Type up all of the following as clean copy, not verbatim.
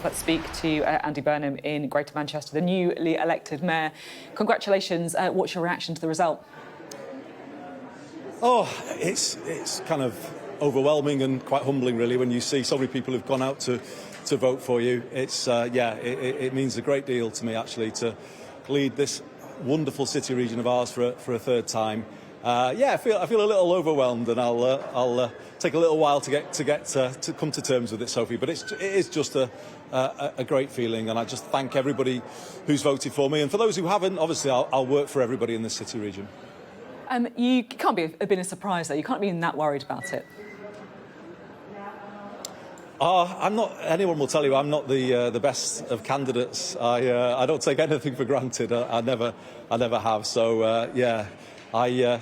Let's speak to Andy Burnham in Greater Manchester, the newly elected mayor. Congratulations. What's your reaction to the result? Oh, it's kind of overwhelming and quite humbling, really, when you see so many people who've gone out to vote for you. It means a great deal to me, actually, to lead this wonderful city region of ours for a third time. I feel a little overwhelmed, and I'll take a little while to come to terms with it, Sophie. But it is just a great feeling, and I just thank everybody who's voted for me, and for those who haven't, obviously I'll work for everybody in this city region. You can't have been a surprise, though. You can't be that worried about it. I'm not. Anyone will tell you I'm not the best of candidates. I don't take anything for granted. I never have. So I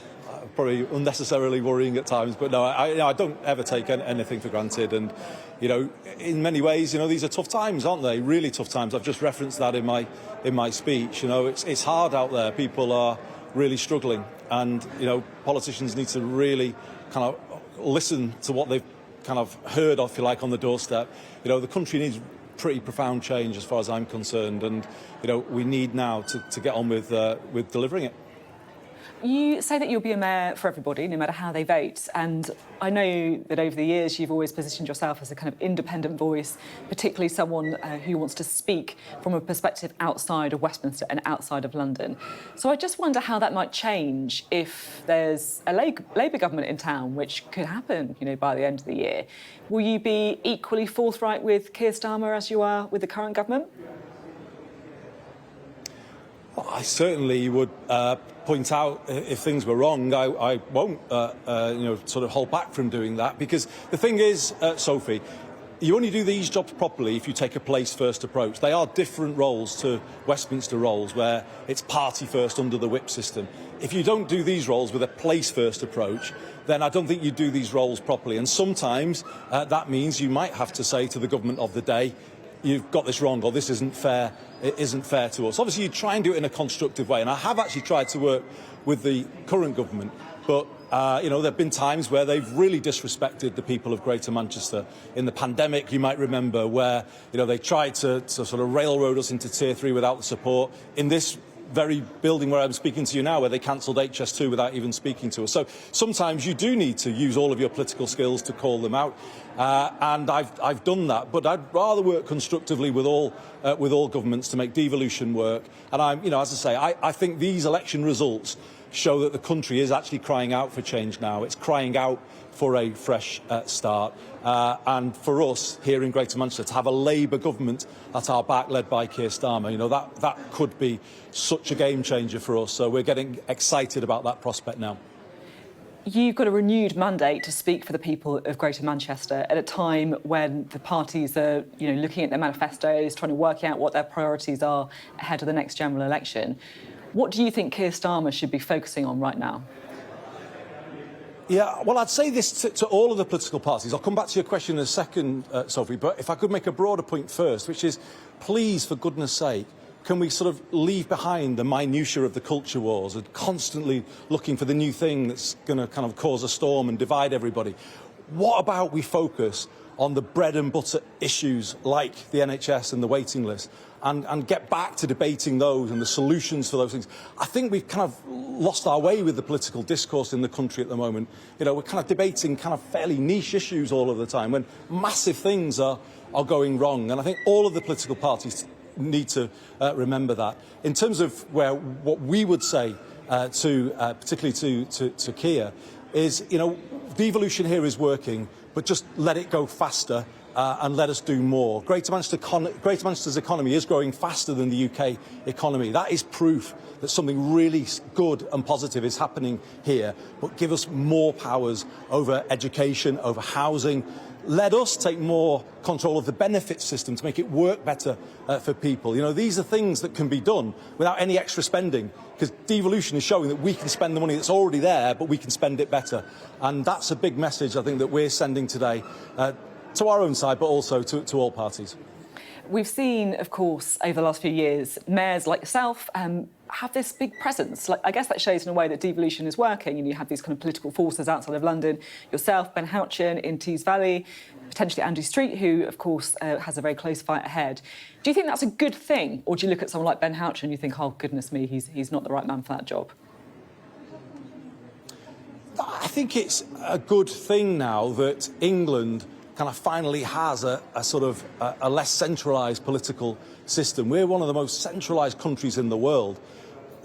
probably unnecessarily worrying at times. But no, I don't ever take anything for granted. And in many ways, these are tough times, aren't they? Really tough times. I've just referenced that in my speech. It's hard out there. People are really struggling, and politicians need to really kind of listen to what they've kind of heard, if you like, on the doorstep. The country needs pretty profound change as far as I'm concerned, and we need now to get on with delivering it. You say that you'll be a mayor for everybody, no matter how they vote, and I know that over the years you've always positioned yourself as a kind of independent voice, particularly someone who wants to speak from a perspective outside of Westminster and outside of London. So I just wonder how that might change if there's a Labour government in town, which could happen, by the end of the year. Will you be equally forthright with Keir Starmer as you are with the current government? Well, I certainly would point out if things were wrong. I won't, sort of hold back from doing that, because the thing is, Sophie, you only do these jobs properly if you take a place-first approach. They are different roles to Westminster roles, where it's party-first under the whip system. If you don't do these roles with a place-first approach, then I don't think you do these roles properly. And sometimes that means you might have to say to the government of the day, you've got this wrong, or this isn't fair. It isn't fair to us. Obviously, you try and do it in a constructive way, and I have actually tried to work with the current government, but there have been times where they've really disrespected the people of Greater Manchester. In the pandemic, you might remember, where they tried to sort of railroad us into Tier 3 without the support. In this very building where I'm speaking to you now, where they cancelled HS2 without even speaking to us. So sometimes you do need to use all of your political skills to call them out, and I've done that. But I'd rather work constructively with all governments to make devolution work. And as I say, I think these election results show that the country is actually crying out for change now. It's crying out for a fresh start. And for us here in Greater Manchester to have a Labour government at our back, led by Keir Starmer, that could be such a game changer for us. So we're getting excited about that prospect now. You've got a renewed mandate to speak for the people of Greater Manchester at a time when the parties are, looking at their manifestos, trying to work out what their priorities are ahead of the next general election. What do you think Keir Starmer should be focusing on right now? Yeah, well, I'd say this to all of the political parties. I'll come back to your question in a second, Sophie, but if I could make a broader point first, which is, please, for goodness sake, can we sort of leave behind the minutiae of the culture wars and constantly looking for the new thing that's going to kind of cause a storm and divide everybody? What about we focus on the bread and butter issues like the NHS and the waiting list, and get back to debating those and the solutions for those things? I think we've kind of lost our way with the political discourse in the country at the moment. We're kind of debating kind of fairly niche issues all of the time when massive things are going wrong. And I think all of the political parties need to remember that. In terms of what we would say particularly to Keir is, devolution here is working, but just let it go faster and let us do more. Greater Manchester's economy is growing faster than the UK economy. That is proof that something really good and positive is happening here. But give us more powers over education, over housing. Let us take more control of the benefit system to make it work better for people. These are things that can be done without any extra spending, because devolution is showing that we can spend the money that's already there, but we can spend it better. And that's a big message, I think, that we're sending today to our own side, but also to all parties. We've seen, of course, over the last few years, mayors like yourself have this big presence. Like, I guess that shows in a way that devolution is working, and you have these kind of political forces outside of London. Yourself, Ben Houchin in Tees Valley, potentially Andrew Street, who, of course, has a very close fight ahead. Do you think that's a good thing, or do you look at someone like Ben Houchin and you think, oh, goodness me, he's not the right man for that job? I think it's a good thing now that England kind of finally has a sort of a less centralised political system. We're one of the most centralised countries in the world.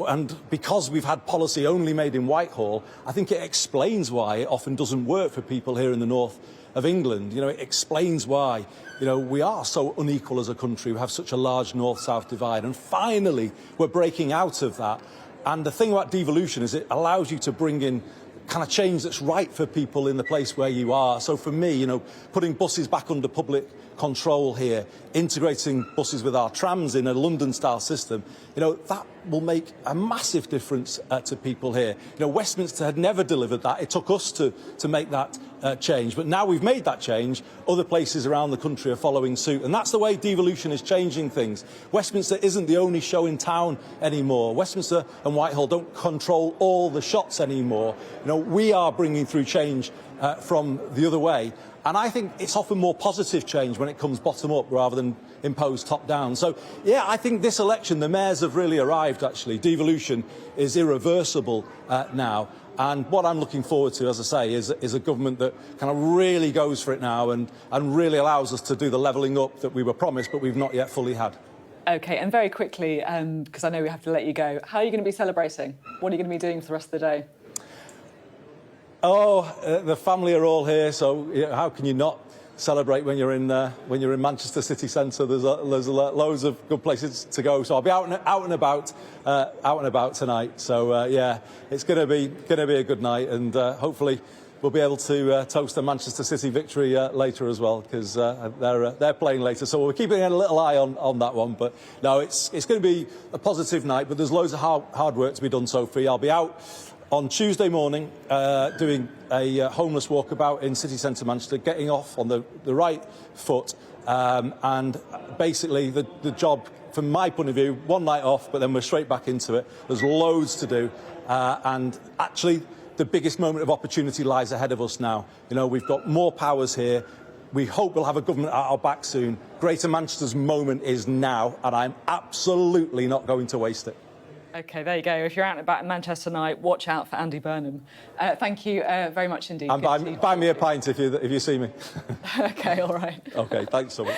And because we've had policy only made in Whitehall, I think it explains why it often doesn't work for people here in the north of England. You know, it explains why, you know, we are so unequal as a country. We have such a large north-south divide. And finally, we're breaking out of that. And the thing about devolution is it allows you to bring in kind of change that's right for people in the place where you are. So for me, you know, putting buses back under public control here, integrating buses with our trams in a London-style system, you know, that will make a massive difference to people here. You know, Westminster had never delivered that. It took us to make that change. But now we've made that change, other places around the country are following suit. And that's the way devolution is changing things. Westminster isn't the only show in town anymore. Westminster and Whitehall don't control all the shots anymore. You know, we are bringing through change from the other way. And I think it's often more positive change when it comes bottom up rather than imposed top down. So, yeah, I think this election, the mayors have really arrived, actually. Devolution is irreversible now. And what I'm looking forward to, as I say, is a government that kind of really goes for it now and really allows us to do the levelling up that we were promised, but we've not yet fully had. OK, and very quickly, because I know we have to let you go, how are you going to be celebrating? What are you going to be doing for the rest of the day? Oh, the family are all here, so how can you not celebrate when you're in Manchester city centre? There's loads of good places to go, so I'll be out and about tonight. So yeah, it's going to be a good night, and hopefully we'll be able to toast a Manchester City victory later as well, because they're playing later. So we're keeping a little eye on that one. But no, it's going to be a positive night. But there's loads of hard work to be done, Sophie. I'll be out on Tuesday morning, doing a homeless walkabout in city centre Manchester, getting off on the right foot, and basically the job, from my point of view, one night off, but then we're straight back into it. There's loads to do, and actually the biggest moment of opportunity lies ahead of us now. You know, we've got more powers here. We hope we'll have a government at our back soon. Greater Manchester's moment is now, and I'm absolutely not going to waste it. OK, there you go. If you're out and about in Manchester tonight, watch out for Andy Burnham. Thank you very much indeed. And buy me a pint if you see me. OK, all right. OK, thanks so much.